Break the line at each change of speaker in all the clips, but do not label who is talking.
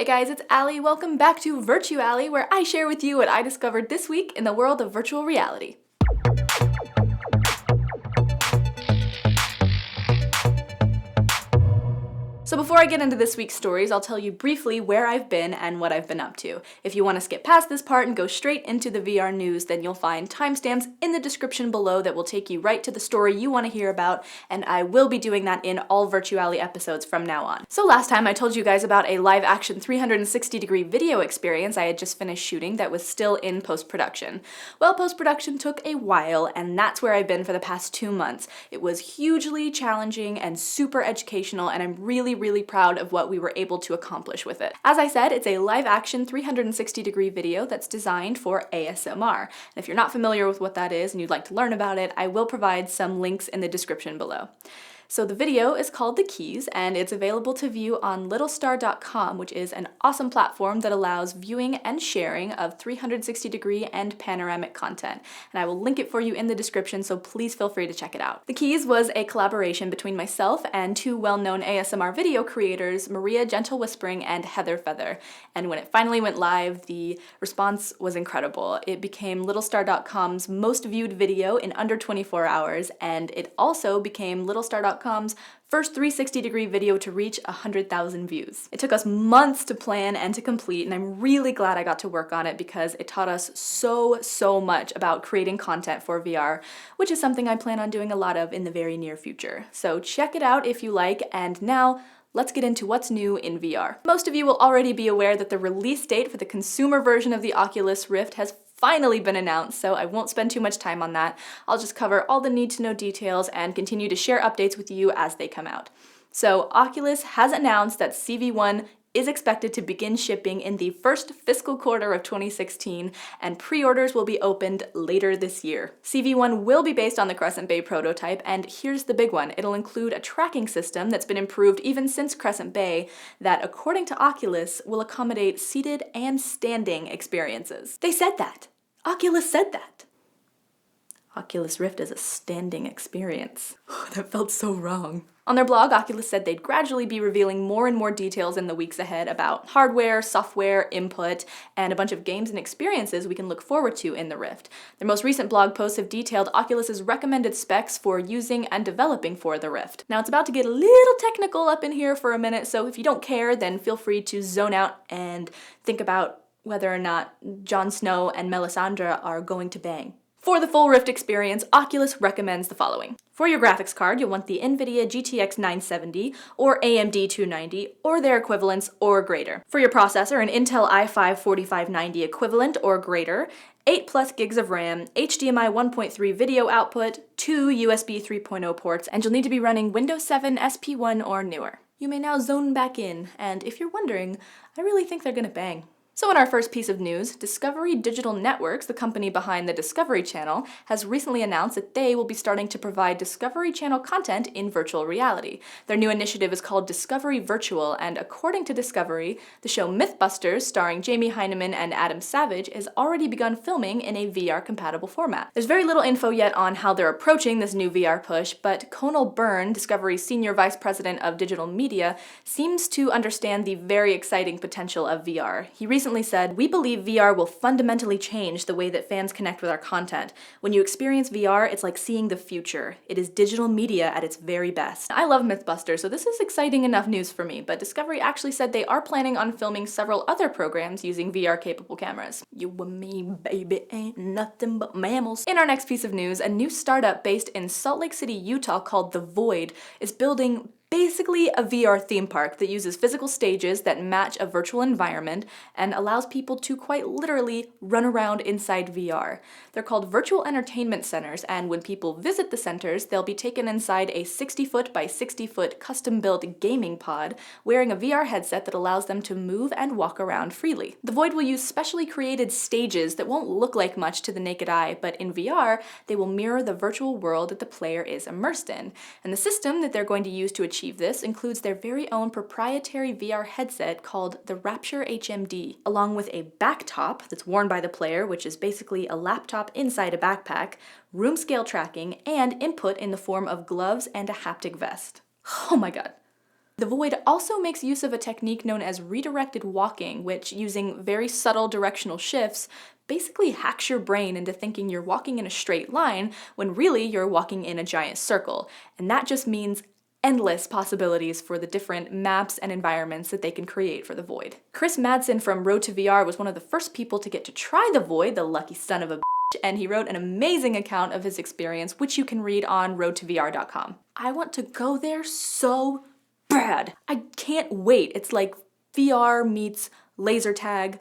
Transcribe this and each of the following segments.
Hey guys, it's Allie. Welcome back to VirtuAlly, where I share with you what I discovered this week in the world of virtual reality. So before I get into this week's stories, I'll tell you briefly where I've been and what I've been up to. If you want to skip past this part and go straight into the VR news, then you'll find timestamps in the description below that will take you right to the story you want to hear about, and I will be doing that in all VirtuAlly episodes from now on. So last time I told you guys about a live-action 360-degree video experience I had just finished shooting that was still in post-production. Well, post-production took a while, and that's where I've been for the past 2 months. It was hugely challenging and super educational, and I'm really proud of what we were able to accomplish with it. As I said, it's a live-action 360-degree video that's designed for ASMR. And if you're not familiar with what that is and you'd like to learn about it, I will provide some links in the description below. So the video is called The Keys, and it's available to view on littlestar.com, which is an awesome platform that allows viewing and sharing of 360-degree and panoramic content. And I will link it for you in the description, so please feel free to check it out. The Keys was a collaboration between myself and two well-known ASMR video creators, Maria Gentle Whispering and Heather Feather. And when it finally went live, the response was incredible. It became littlestar.com's most viewed video in under 24 hours, and it also became littlestar.com's first 360-degree video to reach 100,000 views. It took us months to plan and to complete, and I'm really glad I got to work on it because it taught us so much about creating content for VR, which is something I plan on doing a lot of in the very near future. So check it out if you like, and now let's get into what's new in VR. Most of you will already be aware that the release date for the consumer version of the Oculus Rift has finally been announced, so I won't spend too much time on that. I'll just cover all the need-to-know details and continue to share updates with you as they come out. So Oculus has announced that CV1 is expected to begin shipping in the first fiscal quarter of 2016, and pre-orders will be opened later this year. CV1 will be based on the Crescent Bay prototype, and here's the big one. It'll include a tracking system that's been improved even since Crescent Bay that, according to Oculus, will accommodate seated and standing experiences. They said that. Oculus said that. Oculus Rift is a standing experience. That felt so wrong. On their blog, Oculus said they'd gradually be revealing more and more details in the weeks ahead about hardware, software, input, and a bunch of games and experiences we can look forward to in the Rift. Their most recent blog posts have detailed Oculus's recommended specs for using and developing for the Rift. Now, it's about to get a little technical up in here for a minute, so if you don't care, then feel free to zone out and think about whether or not Jon Snow and Melisandre are going to bang. For the full Rift experience, Oculus recommends the following. For your graphics card, you'll want the NVIDIA GTX 970 or AMD 290 or their equivalents or greater. For your processor, an Intel i5 4590 equivalent or greater, 8+ gigs of RAM, HDMI 1.3 video output, 2 USB 3.0 ports, and you'll need to be running Windows 7 SP1 or newer. You may now zone back in, and if you're wondering, I really think they're gonna bang. So in our first piece of news, Discovery Digital Networks, the company behind the Discovery Channel, has recently announced that they will be starting to provide Discovery Channel content in virtual reality. Their new initiative is called Discovery Virtual, and according to Discovery, the show Mythbusters, starring Jamie Hyneman and Adam Savage, has already begun filming in a VR-compatible format. There's very little info yet on how they're approaching this new VR push, but Conal Byrne, Discovery's Senior Vice President of Digital Media, seems to understand the very exciting potential of VR. He recently said, "We believe VR will fundamentally change the way that fans connect with our content. When you experience VR, it's like seeing the future. It is digital media at its very best." I love Mythbusters, so this is exciting enough news for me, but Discovery actually said they are planning on filming several other programs using VR-capable cameras. You and me, baby, ain't nothing but mammals. In our next piece of news, a new startup based in Salt Lake City, Utah called The Void is building basically a VR theme park that uses physical stages that match a virtual environment and allows people to quite literally run around inside VR. They're called virtual entertainment centers, and when people visit the centers, they'll be taken inside a 60-foot by 60-foot custom-built gaming pod, wearing a VR headset that allows them to move and walk around freely. The Void will use specially created stages that won't look like much to the naked eye, but in VR, they will mirror the virtual world that the player is immersed in. And the system that they're going to use to achieve this includes their very own proprietary VR headset called the Rapture HMD, along with a backtop that's worn by the player, which is basically a laptop inside a backpack, room scale tracking, and input in the form of gloves and a haptic vest. Oh my god. The Void also makes use of a technique known as redirected walking, which, using very subtle directional shifts, basically hacks your brain into thinking you're walking in a straight line when really you're walking in a giant circle. And that just means endless possibilities for the different maps and environments that they can create for the Void. Chris Madsen from Road to VR was one of the first people to get to try the Void, the lucky son of a bitch, and he wrote an amazing account of his experience, which you can read on roadtovr.com. I want to go there so bad. I can't wait. It's like VR meets laser tag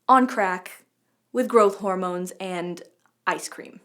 on crack with growth hormones and ice cream.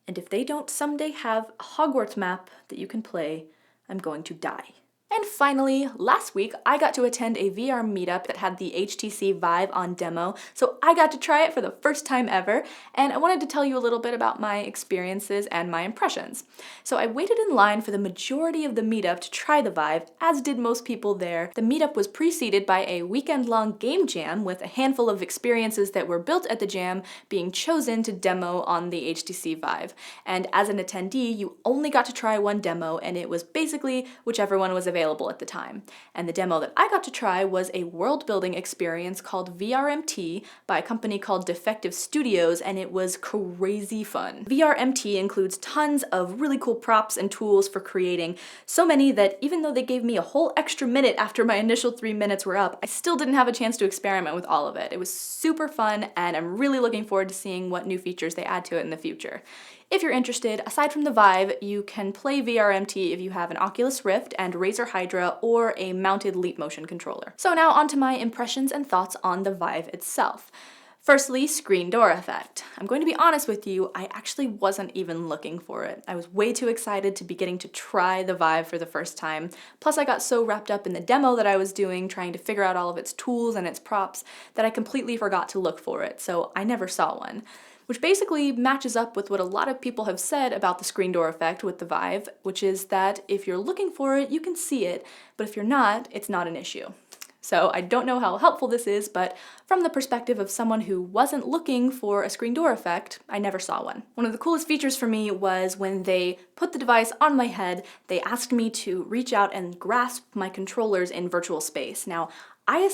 And if they don't someday have a Hogwarts map that you can play, I'm going to die. And finally, last week, I got to attend a VR meetup that had the HTC VIVE on demo, so I got to try it for the first time ever, and I wanted to tell you a little bit about my experiences and my impressions. So I waited in line for the majority of the meetup to try the VIVE, as did most people there. The meetup was preceded by a weekend-long game jam with a handful of experiences that were built at the jam being chosen to demo on the HTC VIVE. And as an attendee, you only got to try one demo, and it was basically whichever one was available at the time. And the demo that I got to try was a world-building experience called VRMT by a company called Defective Studios, and it was crazy fun. VRMT includes tons of really cool props and tools for creating, so many that even though they gave me a whole extra minute after my initial 3 minutes were up, I still didn't have a chance to experiment with all of it. It was super fun, and I'm really looking forward to seeing what new features they add to it in the future. If you're interested, aside from the Vive, you can play VRMT if you have an Oculus Rift and Razer Hydra or a mounted Leap Motion controller. So now onto my impressions and thoughts on the Vive itself. Firstly, screen door effect. I'm going to be honest with you, I actually wasn't even looking for it. I was way too excited to be getting to try the Vive for the first time. Plus I got so wrapped up in the demo that I was doing, trying to figure out all of its tools and its props, that I completely forgot to look for it, so I never saw one. Which basically matches up with what a lot of people have said about the screen door effect with the Vive, which is that if you're looking for it, you can see it, but if you're not, it's not an issue. So I don't know how helpful this is, but from the perspective of someone who wasn't looking for a screen door effect, I never saw one. One of the coolest features for me was when they put the device on my head, they asked me to reach out and grasp my controllers in virtual space. Now, I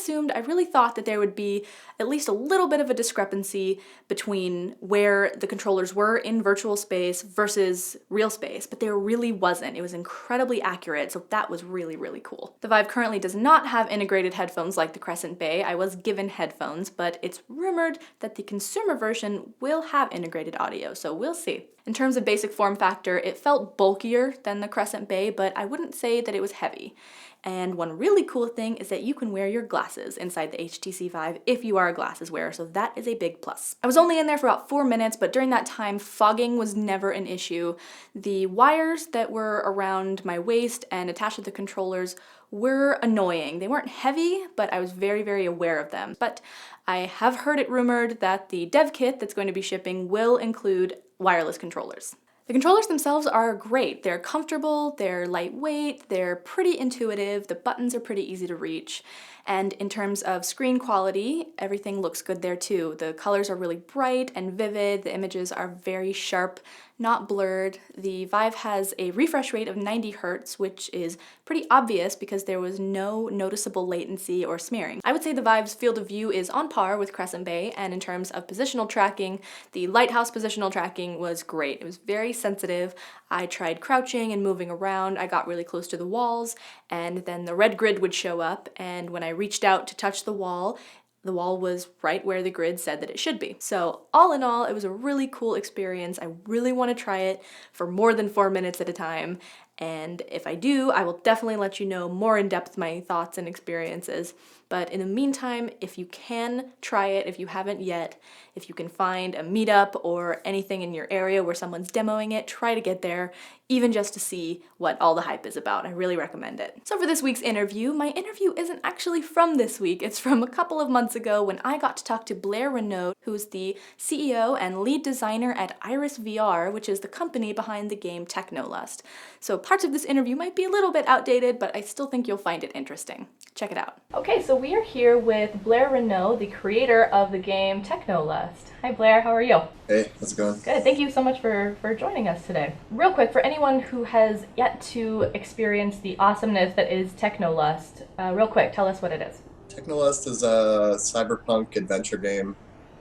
really thought that there would be at least a little bit of a discrepancy between where the controllers were in virtual space versus real space, but there really wasn't. It was incredibly accurate, so that was really, really cool. The Vive currently does not have integrated headphones like the Crescent Bay. I was given headphones, but it's rumored that the consumer version will have integrated audio, so we'll see. In terms of basic form factor, it felt bulkier than the Crescent Bay, but I wouldn't say that it was heavy. And one really cool thing is that you can wear your glasses inside the HTC Vive if you are a glasses wearer, so that is a big plus. I was only in there for about 4 minutes, but during that time, fogging was never an issue. The wires that were around my waist and attached to the controllers were annoying. They weren't heavy, but I was very, very aware of them. But I have heard it rumored that the dev kit that's going to be shipping will include wireless controllers. The controllers themselves are great. They're comfortable, they're lightweight, they're pretty intuitive, the buttons are pretty easy to reach. And in terms of screen quality, everything looks good there too. The colors are really bright and vivid, the images are very sharp, not blurred. The Vive has a refresh rate of 90 Hz, which is pretty obvious because there was no noticeable latency or smearing. I would say the Vive's field of view is on par with Crescent Bay, and in terms of positional tracking, the Lighthouse positional tracking was great. It was very sensitive. I tried crouching and moving around. I got really close to the walls, and then the red grid would show up, and when I reached out to touch the wall was right where the grid said that it should be. So all in all, it was a really cool experience. I really want to try it for more than 4 minutes at a time. And if I do, I will definitely let you know more in depth my thoughts and experiences. But in the meantime, if you can try it, if you haven't yet, if you can find a meetup or anything in your area where someone's demoing it, try to get there, even just to see what all the hype is about. I really recommend it. So for this week's interview, my interview isn't actually from this week. It's from a couple of months ago when I got to talk to Blair Renaud, who's the CEO and lead designer at Iris VR, which is the company behind the game Technolust. So parts of this interview might be a little bit outdated, but I still think you'll find it interesting. Check it out. Okay, so we are here with Blair Renaud, the creator of the game Technolust. Hi Blair, how are you?
Hey, how's it going?
Good, thank you so much for joining us today. Real quick, for anyone who has yet to experience the awesomeness that is Technolust, real quick, tell us what it is.
Technolust is a cyberpunk adventure game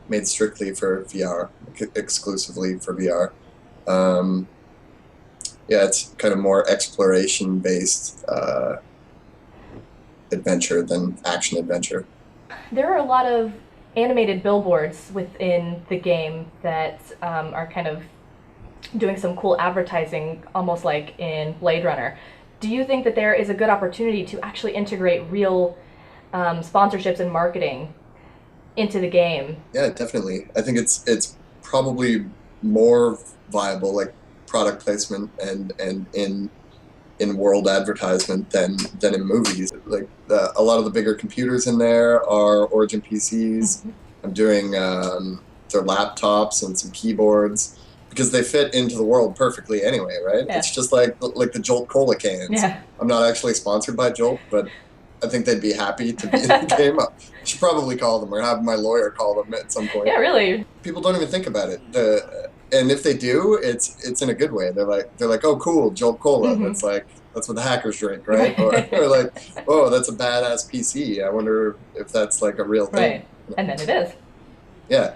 made strictly for VR, exclusively for VR. Yeah, it's kind of more exploration-based adventure than action adventure.
There are a lot of animated billboards within the game that are kind of doing some cool advertising, almost like in Blade Runner. Do you think that there is a good opportunity to actually integrate real sponsorships and marketing into the game?
Yeah, definitely. I think it's probably more viable, like product placement and in world advertisement than in movies. Like a lot of the bigger computers in there are Origin PCs. Mm-hmm. I'm doing their laptops and some keyboards because they fit into the world perfectly anyway, right?
Yeah.
It's just like the Jolt Cola cans.
Yeah.
I'm not actually sponsored by Jolt, but I think they'd be happy to be in the game. I should probably call them or have my lawyer call them at some point.
Yeah, really.
People don't even think about it. And if they do, it's in a good way. They're like, oh, cool, Jolt Cola.
Mm-hmm.
That's what the hackers drink, right? or like, oh, that's a badass PC. I wonder if that's like a real thing.
Right, and then it is.
Yeah.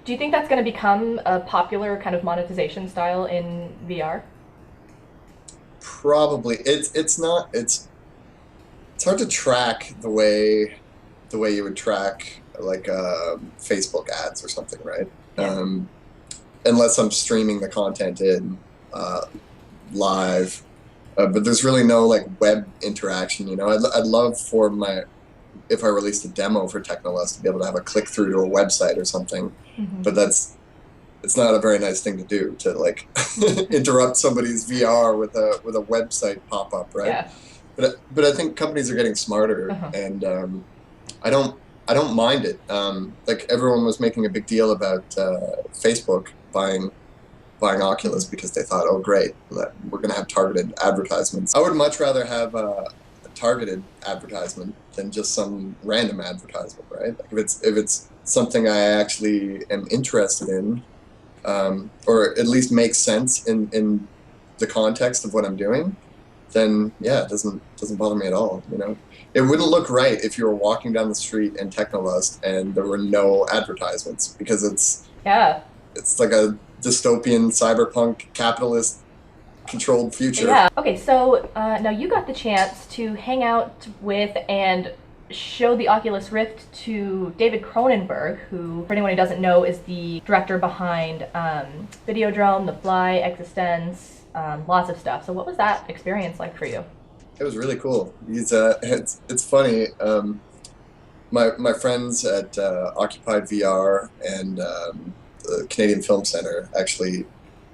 Do you think that's going to become a popular kind of monetization style in VR?
Probably. It's not. It's hard to track the way you would track like Facebook ads or something, right?
Yeah.
Unless I'm streaming the content in live, but there's really no like web interaction. You know, I'd love for if I released a demo for Technolust to be able to have a click through to a website or something. Mm-hmm. But it's not a very nice thing to do, to like interrupt somebody's VR with a website pop up, right?
Yeah.
But I think companies are getting smarter, uh-huh. And I don't mind it. Like everyone was making a big deal about Facebook buying Oculus because they thought, oh great, we're going to have targeted advertisements. I would much rather have a targeted advertisement than just some random advertisement, right? Like if it's something I actually am interested in, or at least makes sense in the context of what I'm doing, then yeah, it doesn't bother me at all. You know, it wouldn't look right if you were walking down the street in Technolust and there were no advertisements, because it's like a dystopian cyberpunk capitalist controlled future.
Yeah. Okay, so now you got the chance to hang out with and show the Oculus Rift to David Cronenberg, who, for anyone who doesn't know, is the director behind Videodrome, The Fly, Existence, lots of stuff. So what was that experience like for you?
It was really cool. He's it's funny. My friends at Occupied VR and the Canadian Film Center actually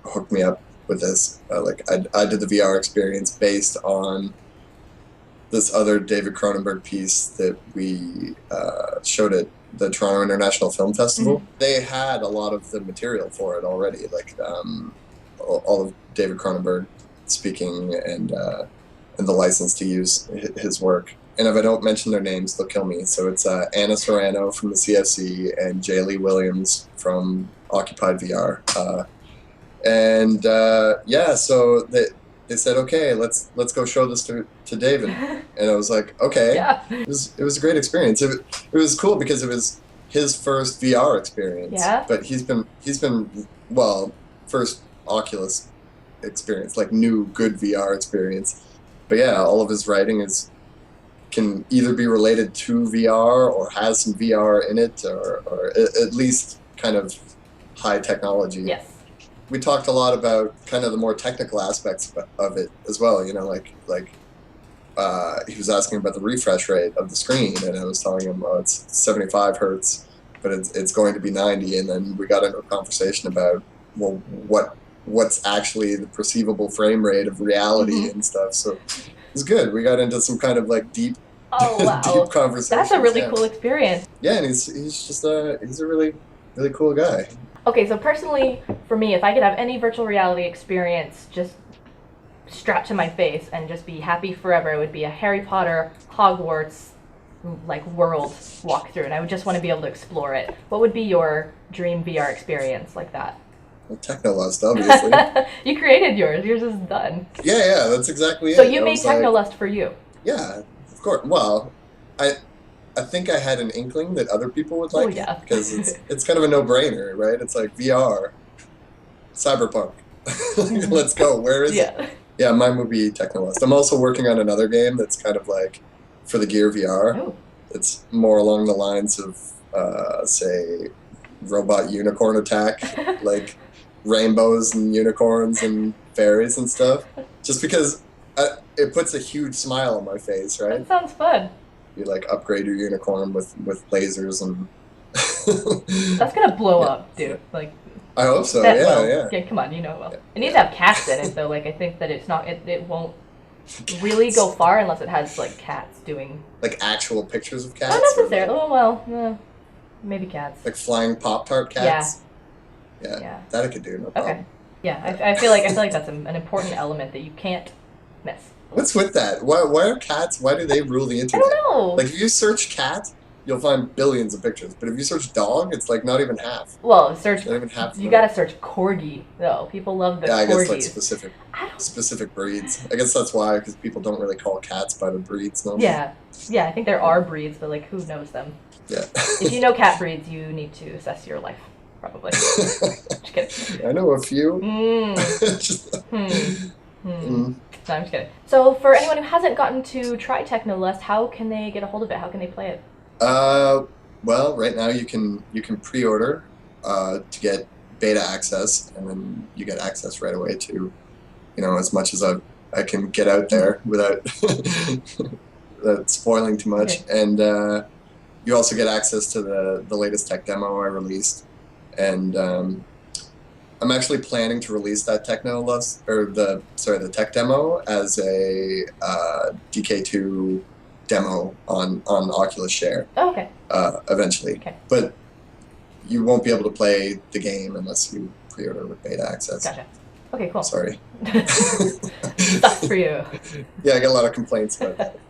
hooked me up with this. I did the VR experience based on this other David Cronenberg piece that we showed at the Toronto International Film Festival. Mm-hmm. They had a lot of the material for it already, like all of David Cronenberg speaking and the license to use his work. And if I don't mention their names, they'll kill me. So it's Anna Serrano from the CFC and Jay Lee Williams from Occupied VR. So they said, okay, let's go show this to David. And I was like, okay. Yeah. It was a great experience. It was cool because it was his first VR experience.
Yeah.
But he's been first Oculus experience, like new good VR experience. But yeah, all of his writing can either be related to VR or has some VR in it, or at least kind of high technology.
Yes.
We talked a lot about kind of the more technical aspects of it as well. You know, like he was asking about the refresh rate of the screen, and I was telling him, oh, it's 75 hertz, but it's going to be 90. And then we got into a conversation about, well, what's actually the perceivable frame rate of reality, mm-hmm. and stuff. So it was good. We got into some kind of like deep, deep conversation.
That's a really cool experience.
Yeah, and he's just he's a really, really cool guy.
Okay, so personally, for me, if I could have any virtual reality experience just
strapped to my face and just be happy forever. It would be a Harry Potter, Hogwarts, like world walkthrough, and I would just want to be able to explore it. What would be your dream VR experience like that?
Well, Technolust, obviously.
You created yours. Yours is done.
Yeah, that's exactly it.
So you made Technolust for you.
Yeah, of course. Well, I think I had an inkling that other people would like it because it's kind of a no-brainer, right? It's like VR, Cyberpunk. Let's go. Where is it? Yeah, mine would be Technolust. I'm also working on another game that's kind of like for the Gear VR.
Oh.
It's more along the lines of, say, Robot Unicorn Attack, like rainbows and unicorns and fairies and stuff. Just because it puts a huge smile on my face, right?
That sounds fun.
You like upgrade your unicorn with lasers and.
That's gonna blow up, dude. Like.
I hope so. Yeah.
Come on, you know it will. It needs to have cats in it though. Like I think that it's not. It won't really go far unless it has like cats doing.
Like actual pictures of cats.
Not necessarily. Oh well, maybe cats.
Like flying Pop-Tart cats. Yeah. That I could do. No problem.
Okay. Yeah, I feel like that's an important element that you can't miss.
What's with that? Why are cats? Why do they rule the internet?
I don't know.
Like if you search cat, you'll find billions of pictures. But if you search dog, it's like not even half.
Well, search.
Not even half.
You gotta search corgi though. People love the corgis.
I guess like specific breeds. I guess that's why, because people don't really call cats by the breeds normally.
Yeah. I think there are breeds, but like who knows them?
Yeah.
If you know cat breeds, you need to assess your life. Probably. Just kidding.
I know a few.
No, I'm just kidding. So for anyone who hasn't gotten to try Technolust, how can they get a hold of it? How can they play it?
Well, right now you can pre-order to get beta access, and then you get access right away to, as much as I can get out there without spoiling too much. Okay. And you also get access to the latest tech demo I released. And I'm actually planning to release that Technolust, or the tech demo as a DK2 demo on Oculus Share.
Oh, okay.
Eventually.
Okay.
But you won't be able to play the game unless you pre-order with beta access.
Gotcha. Okay, cool.
Sorry.
Sucks for you.
Yeah, I get a lot of complaints about that.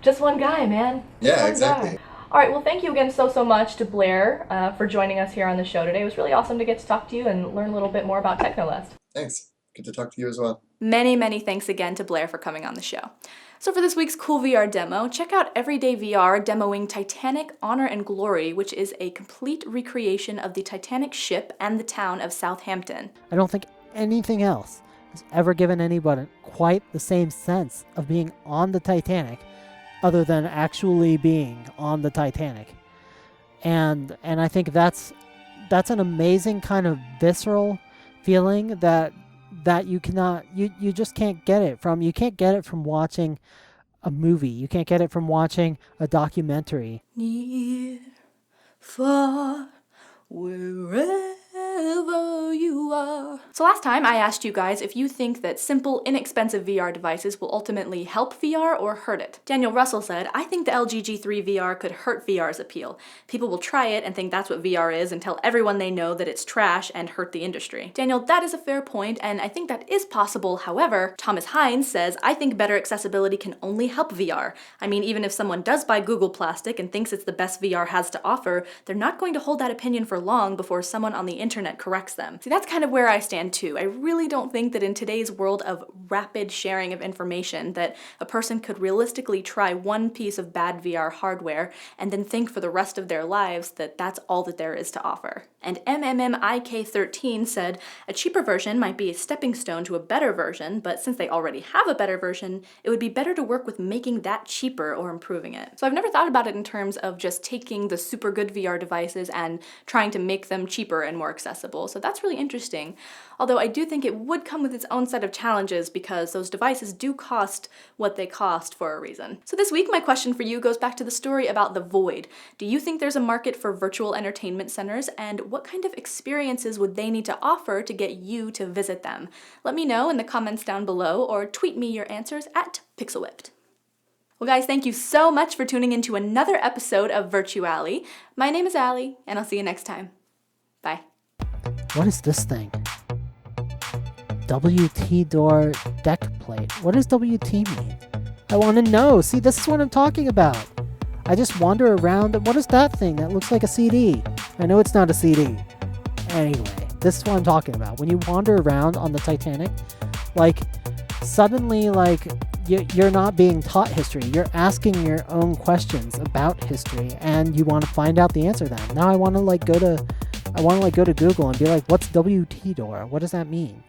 Just one guy, man.
Yeah, exactly.
All right, well, thank you again so much to Blair for joining us here on the show today. It was really awesome to get to talk to you and learn a little bit more about Technolust.
Thanks. Good to talk to you as well.
Many thanks again to Blair for coming on the show. So for this week's cool VR demo, check out eVRydayVR demoing Titanic, Honor and Glory, which is a complete recreation of the Titanic ship and the town of Southampton.
I don't think anything else has ever given anybody quite the same sense of being on the Titanic other than actually being on the Titanic. And I think that's an amazing kind of visceral feeling that you just can't get it from. You can't get it from watching a movie. You can't get it from watching a documentary.
Near, far, wherever you are. So last time I asked you guys if you think that simple, inexpensive VR devices will ultimately help VR or hurt it. Daniel Russell said, I think the LG G3 VR could hurt VR's appeal. People will try it and think that's what VR is and tell everyone they know that it's trash and hurt the industry. Daniel, that is a fair point, and I think that is possible. However, Thomas Hines says, I think better accessibility can only help VR. I mean, even if someone does buy Google Plastic and thinks it's the best VR has to offer, they're not going to hold that opinion for long before someone on the internet corrects them. See, that's kind of where I stand too. I really don't think that in today's world of rapid sharing of information that a person could realistically try one piece of bad VR hardware and then think for the rest of their lives that that's all that there is to offer. And MMMIK13 said, a cheaper version might be a stepping stone to a better version, but since they already have a better version, it would be better to work with making that cheaper or improving it. So I've never thought about it in terms of just taking the super good VR devices and trying to make them cheaper and more accessible. So that's really interesting. Although I do think it would come with its own set of challenges because those devices do cost what they cost for a reason. So this week, my question for you goes back to the story about the Void. Do you think there's a market for virtual entertainment centers, and what kind of experiences would they need to offer to get you to visit them? Let me know in the comments down below or tweet me your answers at PixelWhipped. Well guys, thank you so much for tuning into another episode of VirtuAlly. My name is Allie, and I'll see you next time. Bye.
What is this thing? WT door deck plate. What does WT mean? I want to know. See, this is what I'm talking about. I just wander around. What is that thing that looks like a CD? I know it's not a CD. Anyway, this is what I'm talking about. When you wander around on the Titanic, like, suddenly, like, you're not being taught history. You're asking your own questions about history, and you want to find out the answer to that. Now I want to go to Google and be like, what's WT door? What does that mean?